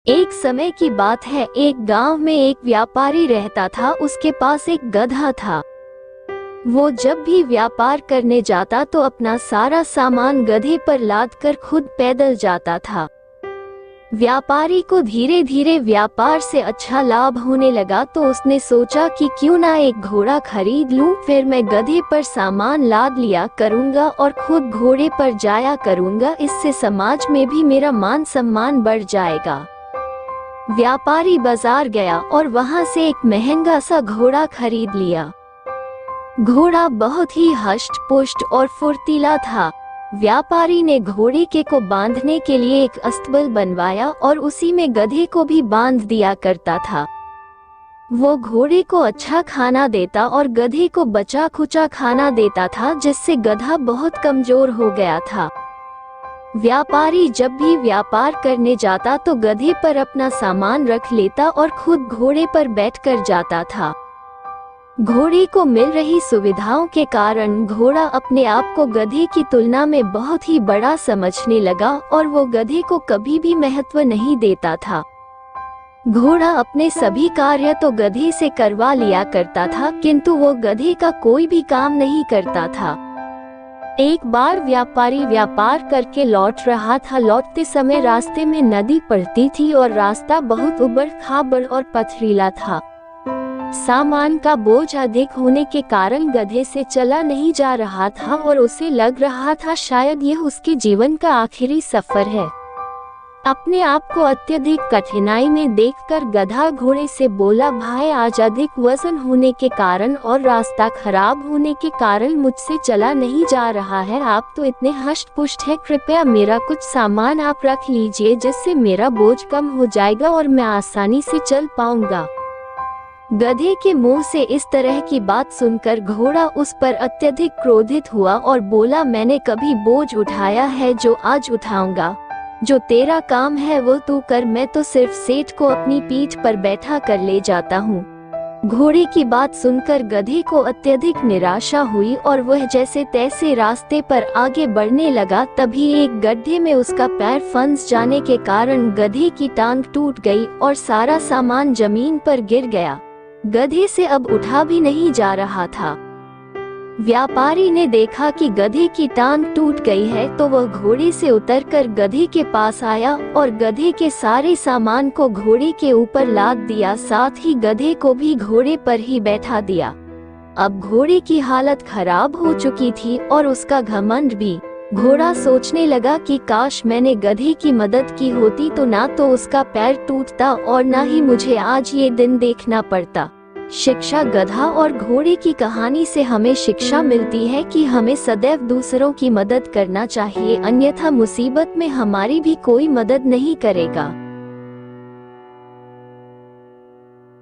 एक समय की बात है, एक गांव में एक व्यापारी रहता था। उसके पास एक गधा था। वो जब भी व्यापार करने जाता तो अपना सारा सामान गधे पर लादकर खुद पैदल जाता था। व्यापारी को धीरे धीरे व्यापार से अच्छा लाभ होने लगा तो उसने सोचा कि क्यों ना एक घोड़ा खरीद लूं, फिर मैं गधे पर सामान लाद लिया करूंगा और खुद घोड़े पर जाया करूंगा। इससे समाज में भी मेरा मान सम्मान बढ़ जाएगा। व्यापारी बाजार गया और वहां से एक महंगा सा घोड़ा खरीद लिया। घोड़ा बहुत ही हष्ट पुष्ट और फुर्तीला था। व्यापारी ने घोड़े को बांधने के लिए एक अस्तबल बनवाया और उसी में गधे को भी बांध दिया करता था। वो घोड़े को अच्छा खाना देता और गधे को बचा खुचा खाना देता था, जिससे गधा बहुत कमजोर हो गया था। व्यापारी जब भी व्यापार करने जाता तो गधे पर अपना सामान रख लेता और खुद घोड़े पर बैठकर जाता था। घोड़े को मिल रही सुविधाओं के कारण घोड़ा अपने आप को गधे की तुलना में बहुत ही बड़ा समझने लगा और वो गधे को कभी भी महत्व नहीं देता था। घोड़ा अपने सभी कार्य तो गधे से करवा लिया करता था, किंतु वो गधे का कोई भी काम नहीं करता था। एक बार व्यापारी व्यापार करके लौट रहा था। लौटते समय रास्ते में नदी पड़ती थी और रास्ता बहुत उबड़ खाबड़ और पथरीला था। सामान का बोझ अधिक होने के कारण गधे से चला नहीं जा रहा था और उसे लग रहा था शायद यह उसके जीवन का आखिरी सफर है। अपने आप को अत्यधिक कठिनाई में देखकर गधा घोड़े से बोला, भाई आज अधिक वजन होने के कारण और रास्ता खराब होने के कारण मुझसे चला नहीं जा रहा है। आप तो इतने हष्ट पुष्ट हैं, कृपया मेरा कुछ सामान आप रख लीजिए, जिससे मेरा बोझ कम हो जाएगा और मैं आसानी से चल पाऊंगा। गधे के मुंह से इस तरह की बात सुनकर घोड़ा उस पर अत्यधिक क्रोधित हुआ और बोला, मैंने कभी बोझ उठाया है जो आज उठाऊंगा? जो तेरा काम है वो तू कर, मैं तो सिर्फ सेठ को अपनी पीठ पर बैठा कर ले जाता हूँ। घोड़े की बात सुनकर गधे को अत्यधिक निराशा हुई और वह जैसे तैसे रास्ते पर आगे बढ़ने लगा। तभी एक गड्ढे में उसका पैर फंस जाने के कारण गधे की टांग टूट गई और सारा सामान जमीन पर गिर गया। गधे से अब उठा भी नहीं जा रहा था। व्यापारी ने देखा कि गधे की टांग टूट गई है तो वह घोड़े से उतरकर गधे के पास आया और गधे के सारे सामान को घोड़े के ऊपर लाद दिया, साथ ही गधे को भी घोड़े पर ही बैठा दिया। अब घोड़े की हालत खराब हो चुकी थी और उसका घमंड भी। घोड़ा सोचने लगा कि काश मैंने गधे की मदद की होती तो ना तो उसका पैर टूटता और ना ही मुझे आज ये दिन देखना पड़ता। शिक्षा। गधा और घोड़े की कहानी से हमें शिक्षा मिलती है कि हमें सदैव दूसरों की मदद करना चाहिए, अन्यथा मुसीबत में हमारी भी कोई मदद नहीं करेगा।